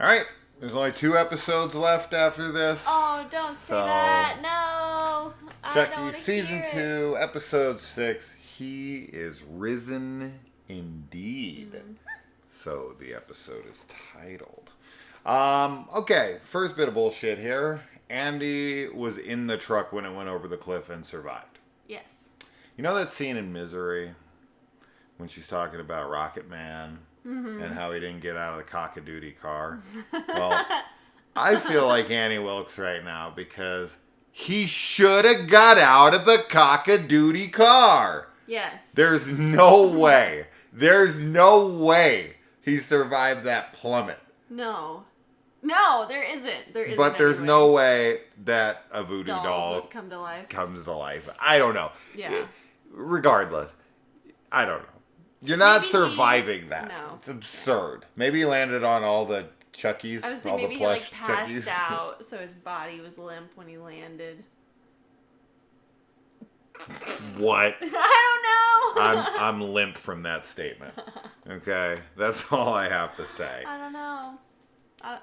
All right. There's only 2 episodes left after this. Oh, don't say that. No. I don't Chucky want to season hear 2, episode 6. He is risen indeed. So the episode is titled. Okay, first bit of bullshit here. Andy was in the truck when it went over the cliff and survived. Yes. You know that scene in Misery when she's talking about Rocket Man and how he didn't get out of the cock-a-doodie car? Well, I feel like Annie Wilkes right now because he should have got out of the cock-a-doodie car. Yes. There's no way. There's no way he survived that plummet. No. No, there isn't. There isn't. But there's no way that a voodoo doll would come to life. comes to life. I don't know. Yeah. Regardless, I don't know. You're not Maybe surviving that. No. It's absurd. Maybe he landed on all the Chuckies, I was all thinking the maybe plush he passed Chuckies. out, so his body was limp when he landed. What? I don't know. I'm limp from that statement. Okay, that's all I have to say. I don't know.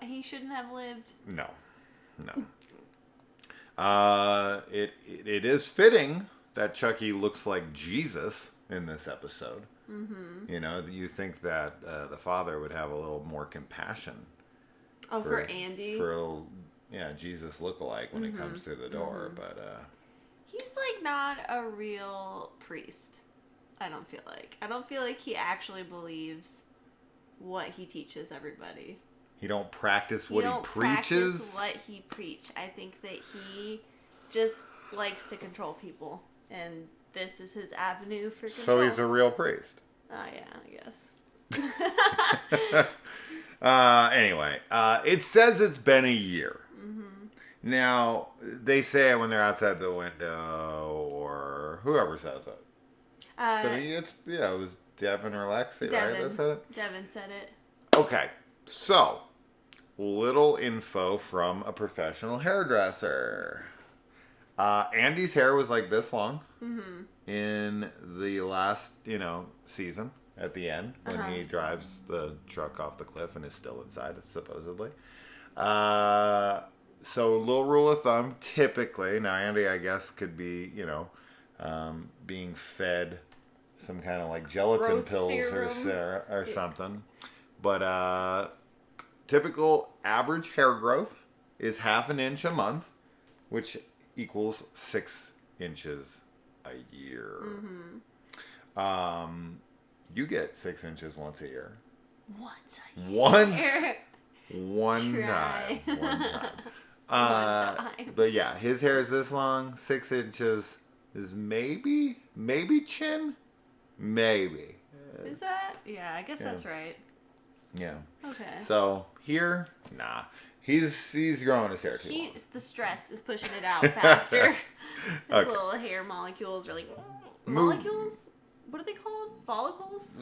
He shouldn't have lived. No. It is fitting that Chucky looks like Jesus in this episode. Mm-hmm. You know, you think that the father would have a little more compassion. Oh, for Andy? Jesus lookalike when he comes through the door, but... He's, like, not a real priest, I don't feel like. I don't feel like he actually believes what he teaches everybody. He don't practice what he preaches? Practice what he preach. I think that he just likes to control people, and this is his avenue for control. So he's a real priest. Oh, yeah, I guess. Anyway, it says it's been a year. Now, they say it when they're outside the window, or whoever says it. But it was Devin or Lexi, right? That said it? Devin said it. Okay, so, little info from a professional hairdresser. Andy's hair was like this long in the last, season at the end when he drives the truck off the cliff and is still inside, supposedly. So, little rule of thumb, typically, now Andy, I guess, could be, being fed some kind of like gelatin Growth pills serum. or something. But typical average hair growth is 1/2 inch a month, which equals 6 inches a year. You get 6 inches once a year. Once a year. One time. But yeah, his hair is this long. 6 inches is maybe chin. Maybe. Is that? Yeah, I guess that's right. Yeah. Okay. So here, nah. He's growing his hair too long. The stress is pushing it out faster. His little hair molecules are like molecules. What are they called? Follicles.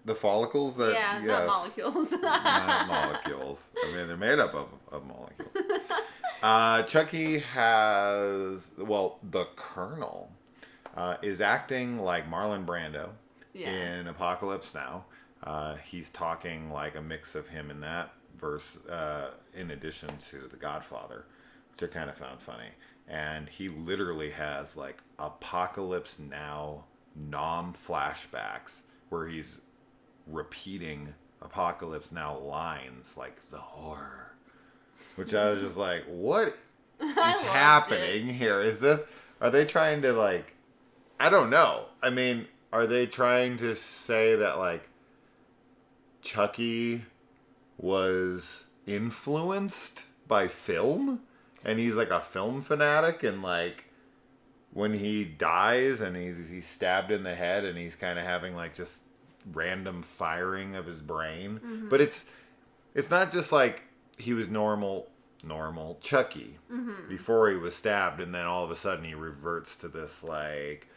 The follicles that not molecules. Not molecules. I mean, they're made up of molecules. Chucky has the Colonel is acting like Marlon Brando in Apocalypse Now. He's talking like a mix of him in that verse, in addition to The Godfather, which I kind of found funny. And he literally has like Apocalypse Now flashbacks where he's repeating Apocalypse Now lines like the horror, which I was just like, what is happening here? Are they trying to like, I don't know. I mean, are they trying to say that like Chucky was influenced by film and he's like a film fanatic, and like when he dies and he's stabbed in the head and he's kind of having like just random firing of his brain. But it's not just like he was normal Chucky before he was stabbed, and then all of a sudden he reverts to this like,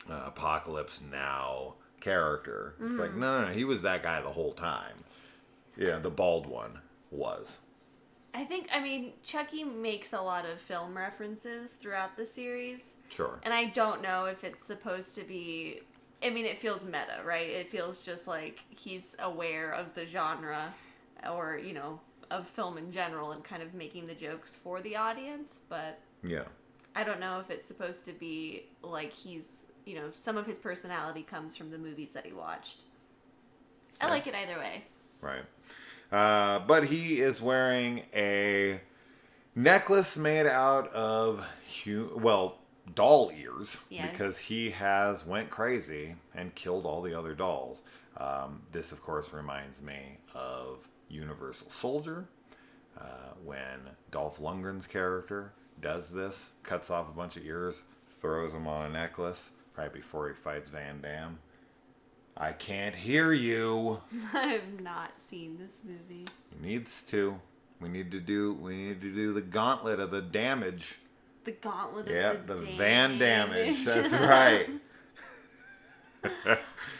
Apocalypse Now character. It's like, no, he was that guy the whole time. Yeah, the bald one was. I mean, Chucky makes a lot of film references throughout the series. Sure. And I don't know if it's supposed to be... I mean, it feels meta, right? It feels just like he's aware of the genre or, you know, of film in general and kind of making the jokes for the audience, but Yeah. I don't know if it's supposed to be like he's, you know, some of his personality comes from the movies that he watched. I like it either way. Right. But he is wearing a necklace made out of, doll ears. Yeah. Because he has went crazy and killed all the other dolls. This, of course, reminds me of Universal Soldier. When Dolph Lundgren's character does this, cuts off a bunch of ears, throws them on a necklace right before he fights Van Damme. I can't hear you. I've not seen this movie. He needs to. We need to do the gauntlet of the damage. The gauntlet Yep, of the Van Damage. That's right.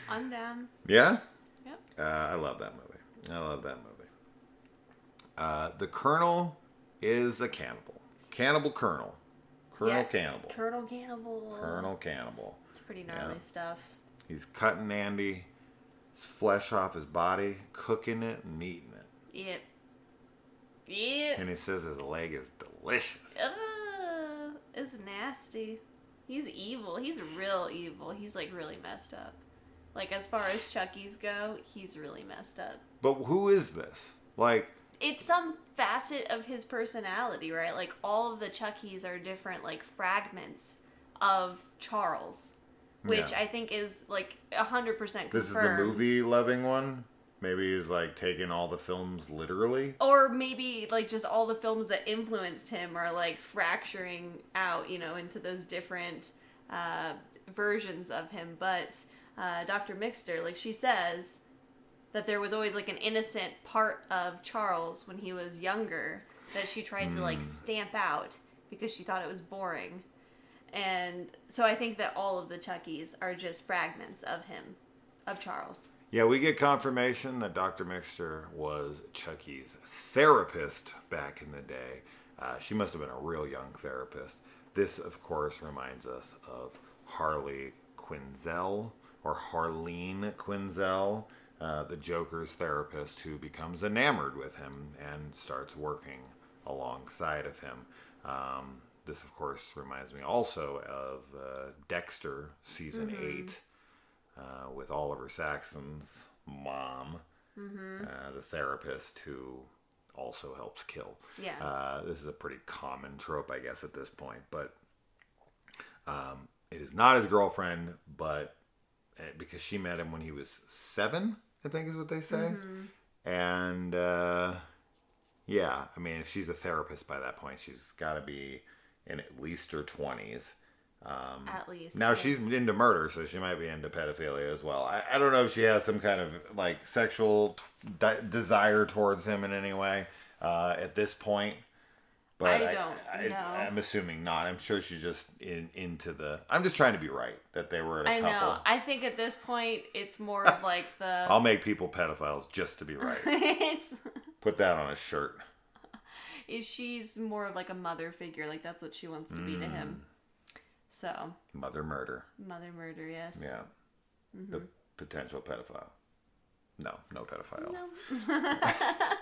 I'm down. Yeah? Yep. I love that movie. The Colonel is a cannibal. Cannibal Colonel. Cannibal. Colonel Cannibal. Colonel Cannibal. It's pretty gnarly stuff. He's cutting Andy's flesh off his body, cooking it and eating it. Yep. Yep. And he says his leg is delicious. It's nasty. He's evil. He's real evil. He's like really messed up. Like as far as Chucky's go, he's really messed up. But who is this? Like, it's some facet of his personality, right? Like all of the Chuckies are different like fragments of Charles, which I think is like 100% confirmed. This is the movie loving one? Maybe he's like taking all the films literally? Or maybe like just all the films that influenced him are like fracturing out, you know, into those different versions of him. But Dr. Mixter, like she says that there was always like an innocent part of Charles when he was younger that she tried to like stamp out because she thought it was boring. And so I think that all of the Chuckies are just fragments of him, of Charles. Yeah, we get confirmation that Dr. Mixter was Chucky's therapist back in the day. She must have been a real young therapist. This, of course, reminds us of Harley Quinzel, or Harleen Quinzel, the Joker's therapist who becomes enamored with him and starts working alongside of him. This, of course, reminds me also of Dexter, season 8, with Oliver Saxon's mom, the therapist who also helps kill. Yeah. This is a pretty common trope, I guess, at this point. But it is not his girlfriend, but because she met him when he was 7, I think is what they say. And, yeah, I mean, if she's a therapist by that point, she's got to be in at least her 20s. At least. Now, she's into murder, so she might be into pedophilia as well. I don't know if she has some kind of, like, sexual desire towards him in any way at this point. But I don't know. I'm assuming not. I'm sure she's just into the... I'm just trying to be right, that they were a couple. I know. I think at this point, it's more of like the... I'll make people pedophiles just to be right. Put that on a shirt. She's more of like a mother figure. Like, that's what she wants to be to him. So. Mother murder. Mother murder, yes. Yeah. The potential pedophile. No pedophile. No.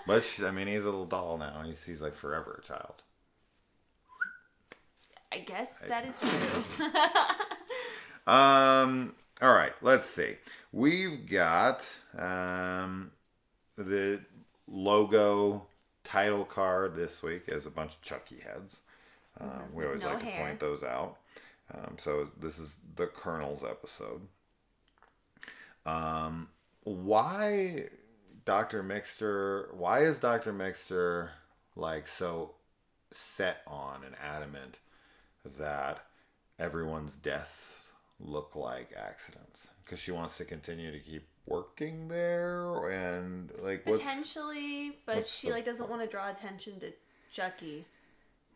But, I mean, he's a little doll now. He's like forever a child. I guess that is true. All right, let's see. We've got the logo title card this week as a bunch of Chucky heads. We always like to point those out. So this is the Colonel's episode. Why is Dr. Mixter like so set on and adamant that everyone's deaths look like accidents? Because she wants to continue to keep working there, and like potentially, but she like doesn't want to draw attention to Chucky.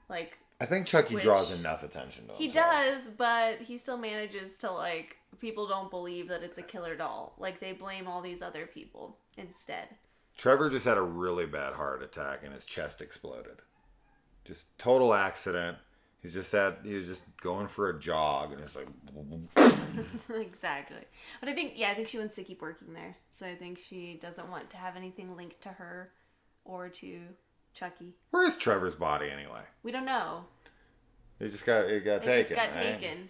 Like, I think Chucky draws enough attention to himself. He does, but he still manages to, like, people don't believe that it's a killer doll. Like, they blame all these other people instead. Trevor just had a really bad heart attack and his chest exploded. Just total accident. He was just going for a jog and it's like... Exactly. But I think she wants to keep working there. So I think she doesn't want to have anything linked to her or to Chucky. Where is Trevor's body anyway? We don't know. It got taken. It just got right? taken.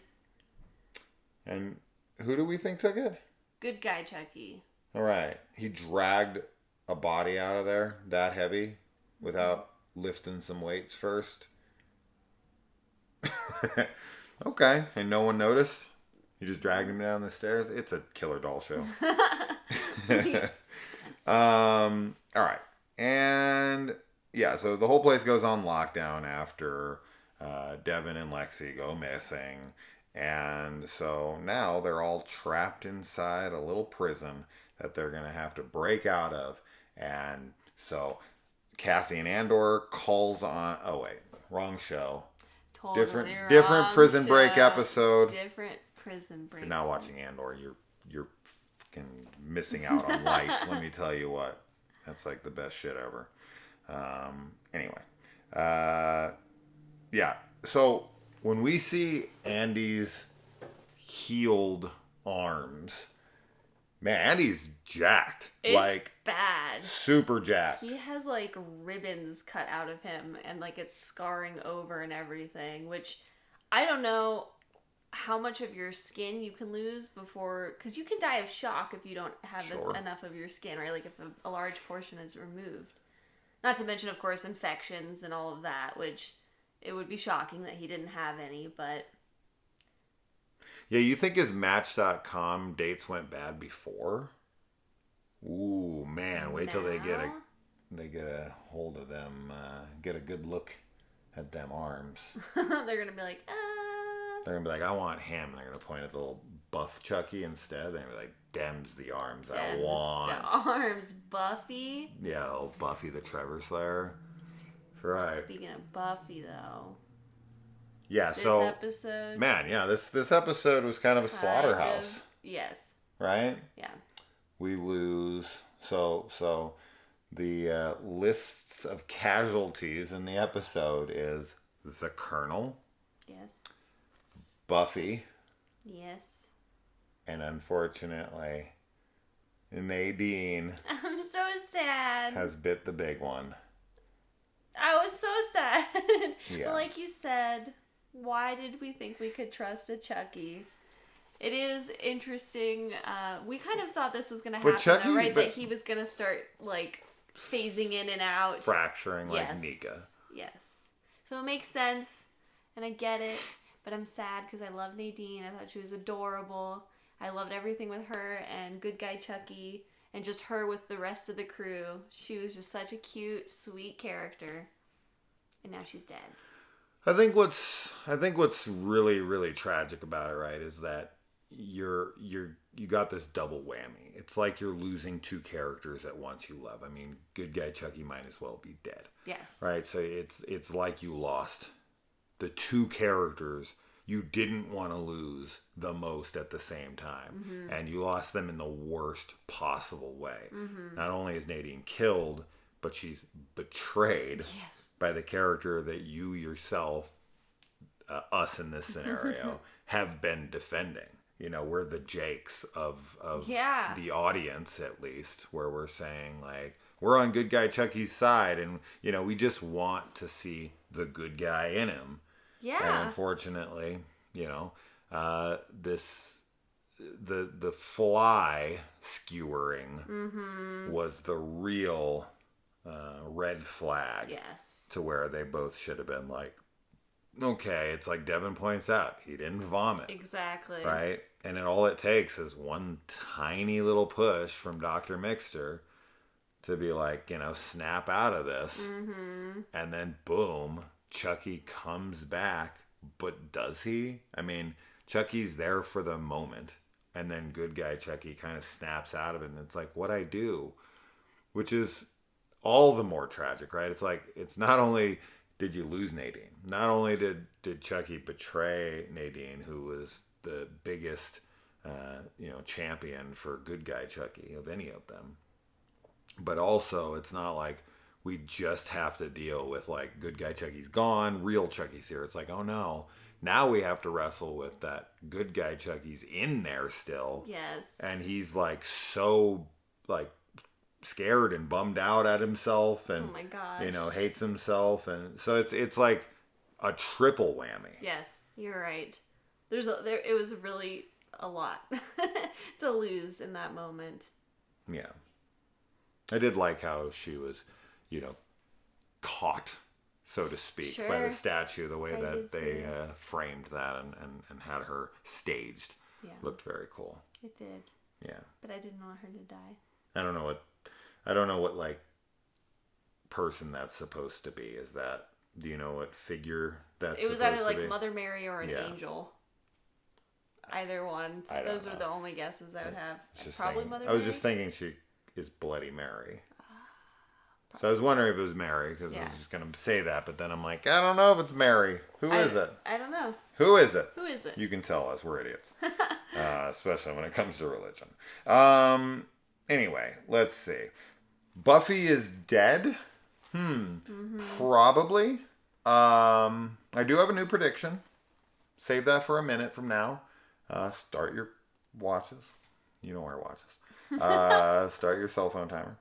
And who do we think took it? Good guy Chucky. All right. He dragged a body out of there that heavy without lifting some weights first. Okay. And no one noticed? You just dragged him down the stairs? It's a killer doll show. All right. And yeah, so the whole place goes on lockdown after Devin and Lexi go missing. And so now they're all trapped inside a little prison that they're going to have to break out of. And so Cassian Andor calls on... Oh, wait. Wrong show. Totally different prison break episode. Different prison break. If you're not watching Andor, you're fucking missing out on life. Let me tell you what. That's like the best shit ever. Anyway. Yeah. So when we see Andy's healed arms, man, Andy's jacked. It's like bad. Super jacked. He has like ribbons cut out of him and like it's scarring over and everything, which I don't know how much of your skin you can lose before, because you can die of shock if you don't have enough of your skin, right? Like if a large portion is removed. Not to mention, of course, infections and all of that, which it would be shocking that he didn't have any, but... Yeah, you think his Match.com dates went bad before? Ooh, man, wait till they get a hold of them, get a good look at them arms. They're gonna be like, They're gonna be like, I want him, and they're gonna point at the little buff Chucky instead, and they're like, Dem's the arms I want. The arms, Buffy. Yeah, old Buffy the Trevor Slayer. That's right. Speaking of Buffy, though. Yeah, this so episode, man, yeah, this episode was kind of a slaughterhouse. Yes. Right? Yeah. We lose so the lists of casualties in the episode is the Colonel. Yes. Buffy. Yes. And unfortunately, Nadine I'm so sad. has bit the big one. I was so sad. Yeah. Like you said, why did we think we could trust a Chucky? It is interesting. We kind of thought this was going to happen, Chucky, though, right? That he was going to start, like, phasing in and out. Fracturing like Nika. Yes. So it makes sense, and I get it, but I'm sad because I love Nadine. I thought she was adorable. I loved everything with her and Good Guy Chucky, and just her with the rest of the crew. She was just such a cute, sweet character, and now she's dead. I think what's really, really tragic about it, right, is that you got this double whammy. It's like you're losing two characters at once you love. I mean, Good Guy Chucky might as well be dead. Yes. Right? So it's like you lost the two characters you didn't want to lose the most at the same time. Mm-hmm. And you lost them in the worst possible way. Mm-hmm. Not only is Nadine killed, but she's betrayed by the character that you yourself, us in this scenario, have been defending. You know, we're the Jakes of the audience, at least, where we're saying, like, we're on Good Guy Chucky's side, and, you know, we just want to see the good guy in him. Yeah. And unfortunately, you know, the fly skewering was the real red flag. Yes. To where they both should have been like, okay, it's like Devin points out, he didn't vomit. Exactly. Right? And all it takes is one tiny little push from Dr. Mixter to be like, you know, snap out of this. Mm-hmm. And then boom, Chucky comes back. But does he? I mean, Chucky's there for the moment. And then Good Guy Chucky kind of snaps out of it. And it's like, what'd I do? Which is all the more tragic, right? It's like, it's not only did you lose Nadine, not only did Chucky betray Nadine, who was the biggest, champion for Good Guy Chucky of any of them, but also it's not like we just have to deal with like Good Guy Chucky's gone, real Chucky's here. It's like, oh no, now we have to wrestle with that Good Guy Chucky's in there still. Yes. And he's like so like scared and bummed out at himself, and Oh my gosh. hates himself, and so it's like a triple whammy. Yes, you're right. It was really a lot to lose in that moment. Yeah. I did like how she was, caught, so to speak, by the statue, the way that they framed that and had her staged. Yeah. Looked very cool. It did. Yeah. But I didn't want her to die. I don't know what like person that's supposed to be. Is that, do you know what figure that's supposed to be? It was either like Mother Mary or an angel. Either one. Those are the only guesses I would have. Probably Mother Mary. I was just thinking she is Bloody Mary. So I was wondering if it was Mary, because I was just going to say that, but then I'm like, I don't know if it's Mary. Who is it? I don't know. Who is it? Who is it? You can tell us. We're idiots. Especially when it comes to religion. Anyway, let's see. Buffy is dead? Probably. I do have a new prediction. Save that for a minute from now. Start your watches. You don't wear watches. Start your cell phone timer.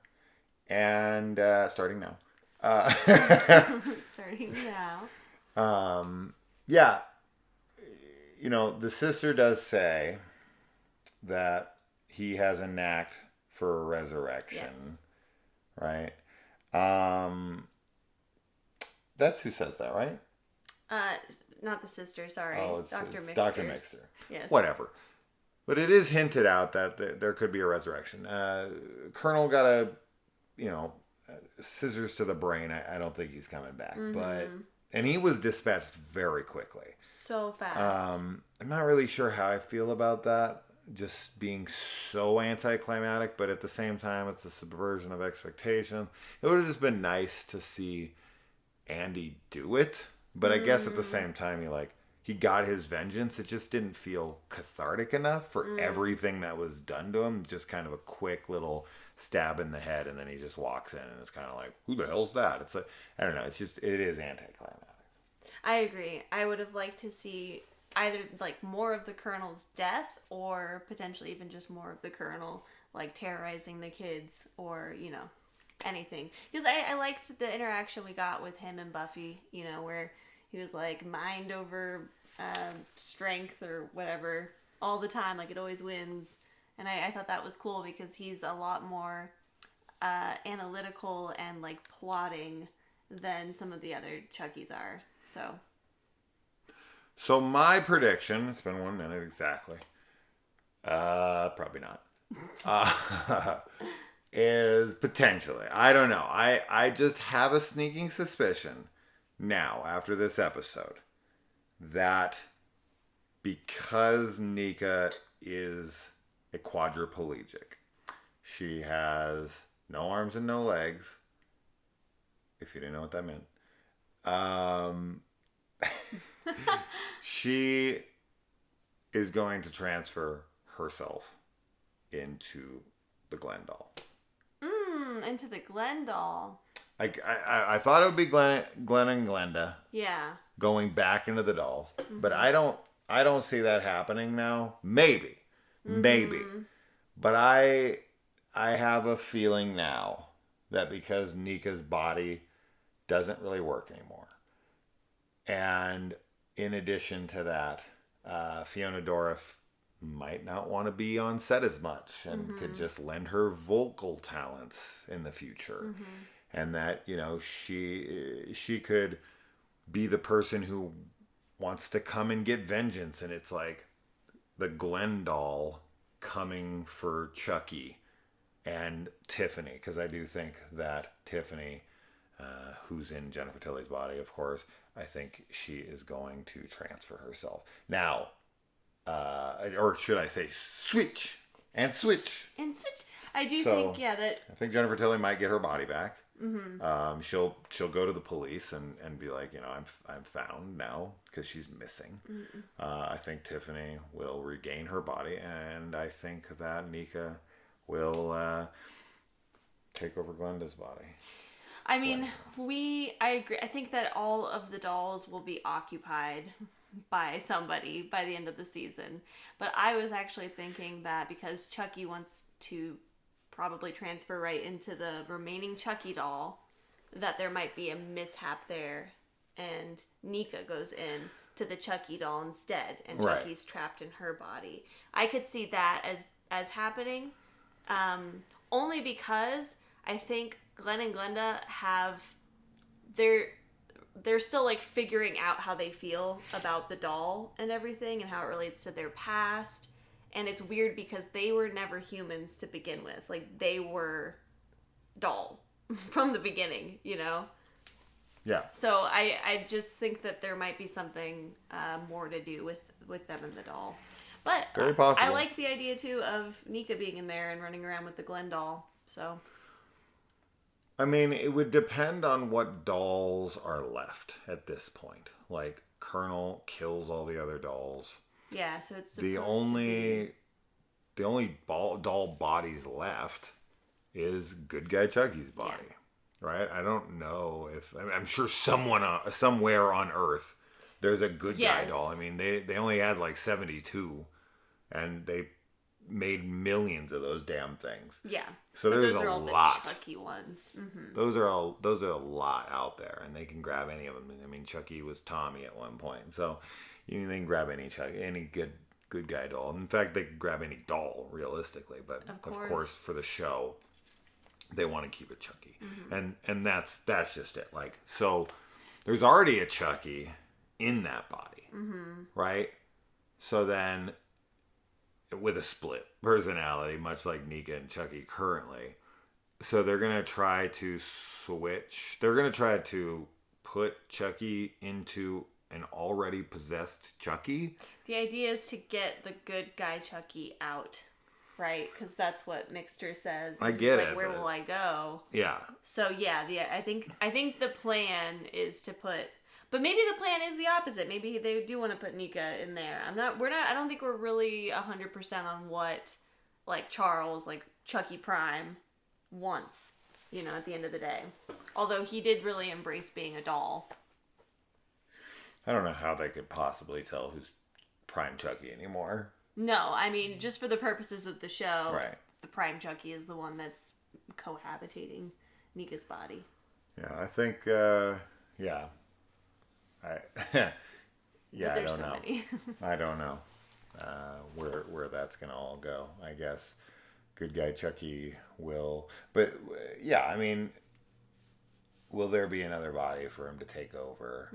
And starting now. Starting now. Yeah. The sister does say that he has a knack for resurrection. Yes. Right? That's who says that, right? Not the sister, sorry. Oh, it's Dr. Mixter. Dr. Mixter. Yes. Whatever. But it is hinted out that there could be a resurrection. Colonel got a, scissors to the brain. I don't think he's coming back. And he was dispatched very quickly. So fast. I'm not really sure how I feel about that. Just being so anticlimactic, but at the same time, it's a subversion of expectations. It would have just been nice to see Andy do it. But I guess at the same time, he got his vengeance. It just didn't feel cathartic enough for everything that was done to him. Just kind of a quick little stab in the head, and then he just walks in, and it's kind of like, who the hell's that? It's like, I don't know. It is anticlimactic. I agree. I would have liked to see either more of the Colonel's death, or potentially even just more of the Colonel terrorizing the kids, or anything. Because I liked the interaction we got with him and Buffy. Where he was mind over strength or whatever all the time, it always wins. And I thought that was cool because he's a lot more analytical and plotting than some of the other Chuckies are. So my prediction, it's been 1 minute exactly. Probably not. Is potentially, I don't know. I just have a sneaking suspicion now after this episode that because Nika is a quadriplegic, she has no arms and no legs, if you didn't know what that meant, she is going to transfer herself into the Glenn doll. Into the Glenn doll. I thought it would be Glenn and Glenda. Yeah. Going back into the dolls, but I don't see that happening now. Maybe, but I have a feeling now that because Nika's body doesn't really work anymore, and in addition to that, Fiona Dourif might not want to be on set as much and could just lend her vocal talents in the future. And that, she could be the person who wants to come and get vengeance. And it's the Glenn doll coming for Chucky and Tiffany. Because I do think that Tiffany, who's in Jennifer Tilly's body, of course, I think she is going to transfer herself. Now, or should I say switch. I do think, that... I think Jennifer Tilly might get her body back. She'll go to the police and be like, I'm found now because she's missing. I think Tiffany will regain her body, and I think that Nika will take over Glenda's body. I mean, I agree. I think that all of the dolls will be occupied by somebody by the end of the season. But I was actually thinking that because Chucky wants to probably transfer right into the remaining Chucky doll, that there might be a mishap there, and Nika goes in to the Chucky doll instead, and Chucky's trapped in her body. I could see that as happening, only because I think Glenn and Glenda they're still like figuring out how they feel about the doll and everything, and how it relates to their past. And it's weird because they were never humans to begin with. Like, they were doll from the beginning, you know? Yeah. So I just think that there might be something more to do with them and the doll. But very possible. I like the idea, too, of Nika being in there and running around with the Glenn doll. So, I mean, it would depend on what dolls are left at this point. Like, Colonel kills all the other dolls. yeah, so it's The only doll bodies left is good guy Chucky's body, right? I don't know if I'm sure somewhere on Earth there's a good guy doll. I mean, they only had like 72, and they made millions of those damn things. Yeah. So there's those are a all lot. The Chucky ones. Mm-hmm. Those are a lot out there, and they can grab any of them. I mean, Chucky was Tommy at one point, so they can grab any good guy doll. In fact, they could grab any doll realistically, but of course for the show, they want to keep it Chucky, and that's just it. Like, so there's already a Chucky in that body, right? So then, with a split personality, much like Nika and Chucky currently. So they're going to try to switch. They're going to try to put Chucky into an already possessed Chucky. The idea is to get the good guy Chucky out, right? Because that's what Mixter says. I get like, it. Where will I go? Yeah. So yeah, I think the plan is to put. But maybe the plan is the opposite. Maybe they do want to put Nika in there. I don't think we're really 100% on what, like, Charles, like, Chucky Prime wants, you know, at the end of the day. Although he did really embrace being a doll. I don't know how they could possibly tell who's Prime Chucky anymore. No, I mean, just for the purposes of the show, right. The Prime Chucky is the one that's cohabitating Nika's body. Yeah, I think, yeah. I don't know. I don't know where that's gonna all go. I guess good guy Chucky will, but yeah, I mean, will there be another body for him to take over?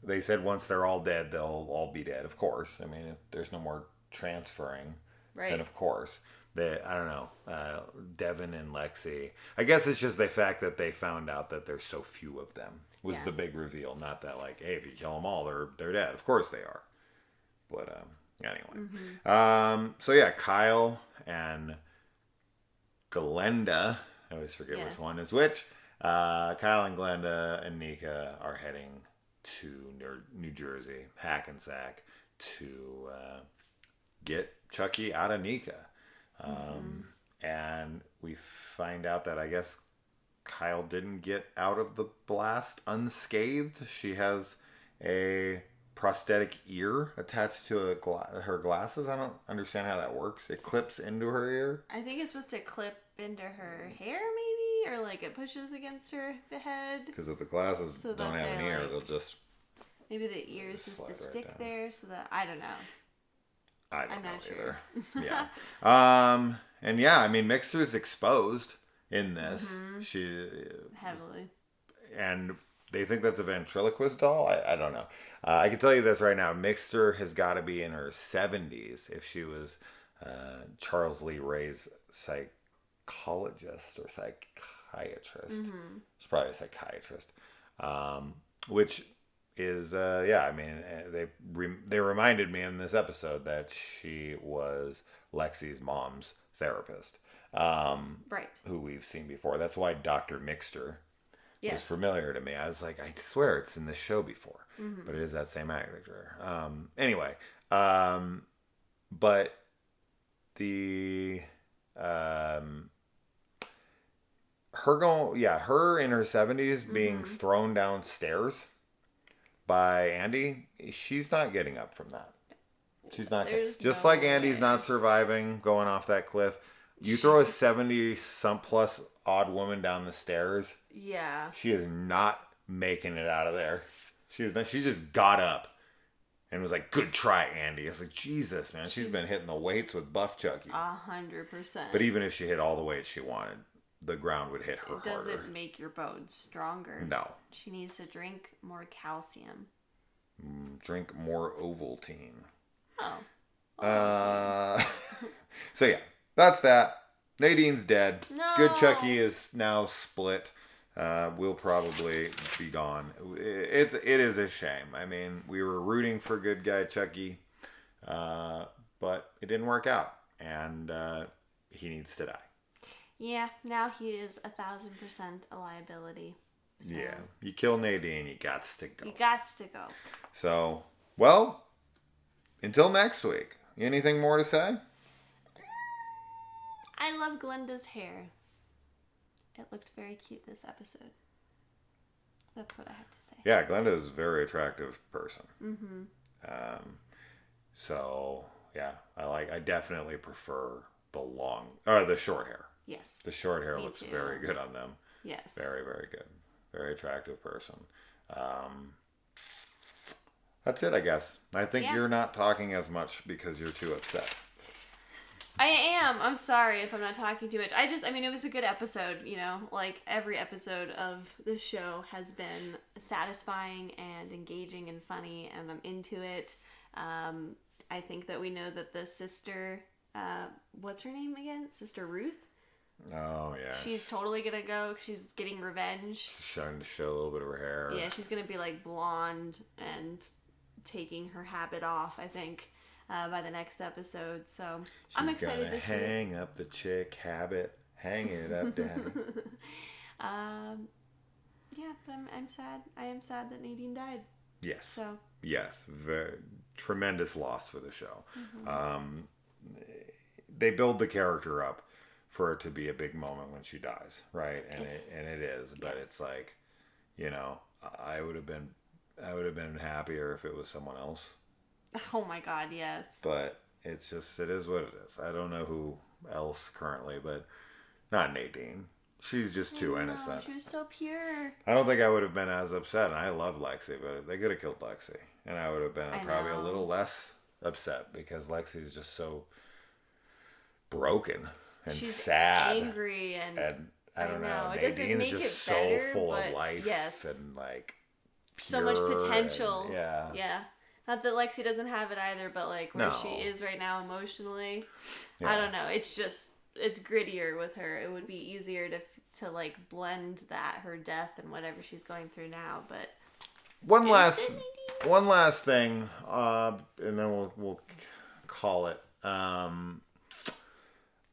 They said once they're all dead, they'll all be dead. Of course, I mean, if there's no more transferring, then of course. I don't know, Devin and Lexi. I guess it's just the fact that they found out that there's so few of them was the big reveal. Not that, like, hey, if you kill them all, they're dead. Of course they are. But anyway. So yeah, Kyle and Glenda. I always forget which one is which. Kyle and Glenda and Nika are heading to New Jersey, Hackensack, to get Chucky out of Nika. And we find out that I guess Kyle didn't get out of the blast unscathed. She has a prosthetic ear attached to her glasses. I don't understand how that works. It clips into her ear. I think it's supposed to clip into her hair, maybe, or like it pushes against her head. Because if the glasses don't have an ear, they'll just maybe the ear is just to stick there, so that I don't know. I'm not sure. Yeah. And yeah, I mean, Mixter's exposed in this. She heavily. And they think that's a ventriloquist doll. I don't know. I can tell you this right now. Mixter has got to be in her 70s if she was Charles Lee Ray's psychologist or psychiatrist. She's probably a psychiatrist. Which is I mean, they reminded me in this episode that she was Lexi's mom's therapist, right, who we've seen before. That's why Dr. Mixter was familiar to me. I was like, I swear it's in this show before, but it is that same actor. Anyway, but the her in her 70s being thrown downstairs by Andy, she's not getting up from that. She's not. Just like Andy's not surviving going off that cliff, You throw a 70-some-plus odd woman down the stairs. Yeah. She is not making it out of there. She just got up and was like, "Good try, Andy." I was like, Jesus, man. She's been hitting the weights with Buff Chucky. 100%. But even if she hit all the weights she wanted, the ground would hit her It doesn't harder. make your bones stronger. No. She needs to drink more calcium. Drink more Ovaltine. Oh. So yeah, that's that. Nadine's dead. No. Good Chucky is now split. We'll probably be gone. It is a shame. I mean, we were rooting for good guy Chucky, but it didn't work out, and he needs to die. Yeah, now he is 1,000% a liability. So. Yeah, you kill Nadine, you gots to go. You gots to go. So, well, until next week. Anything more to say? I love Glenda's hair. It looked very cute this episode. That's what I have to say. Yeah, Glenda is a very attractive person. Mm-hmm. So yeah, I definitely prefer the short hair. Yes. The short hair Me looks too. very good on them. Yes. Very, very good. Very attractive person. That's it, I guess. I think you're not talking as much because you're too upset. I am. I'm sorry if I'm not talking too much. It was a good episode, you know. Like, every episode of this show has been satisfying and engaging and funny, and I'm into it. I think that we know that the sister, what's her name again? Sister Ruth? Oh, yeah. She's totally gonna go. She's getting revenge. She's trying to show a little bit of her hair. Yeah, she's gonna be, like, blonde and taking her habit off, I think. By the next episode, so I'm excited to see. Hang up the chick habit. Hang it up, daddy. Yeah, but I'm sad. I am sad that Nadine died. Yes. So. Yes, very tremendous loss for the show. Mm-hmm. They build the character up for it to be a big moment when she dies, right? And it is, but it's like, you know, I would have been happier if it was someone else. Oh my God, yes. But it is what it is. I don't know who else currently, but not Nadine. She's just too innocent. She was so pure. I don't think I would have been as upset. And I love Lexi, but they could have killed Lexi. And I would have been probably a little less upset because Lexi's just so broken and She's sad. Angry and I don't know. It doesn't Nadine's make just it so better, full of life and like so much potential. And, yeah. Yeah. Not that Lexi doesn't have it either, but like where she is right now emotionally, I don't know. It's grittier with her. It would be easier to like blend her death and whatever she's going through now. But one last thing, and then we'll call it. I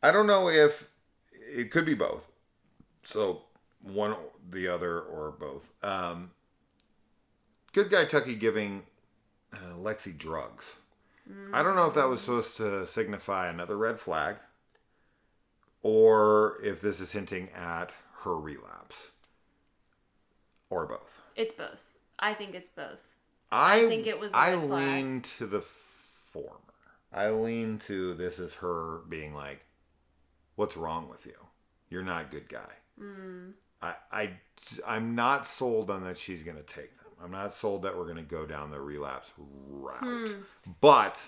don't know if it could be both. So one, the other, or both. Good guy Chucky giving Lexi drugs. I don't know if that was supposed to signify another red flag or if this is hinting at her relapse or both. It's both. I think it's both. I think it was a I red flag. lean to the former. I lean to this is her being like, what's wrong with you? You're not a good guy. I'm not sold on that she's going to take them. I'm not sold that we're going to go down the relapse route. But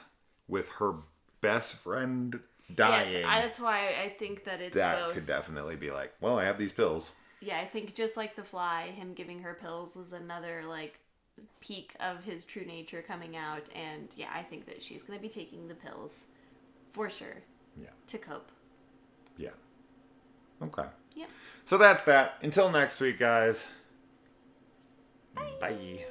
with her best friend dying, yes, that's why I think that it's that both. could definitely be like, well, I have these pills. Yeah, I think just like the Fly, him giving her pills was another like peak of his true nature coming out, and yeah, I think that she's going to be taking the pills for sure. Yeah. To cope. Yeah. Okay. Yeah. So that's that. Until next week, guys. Bye.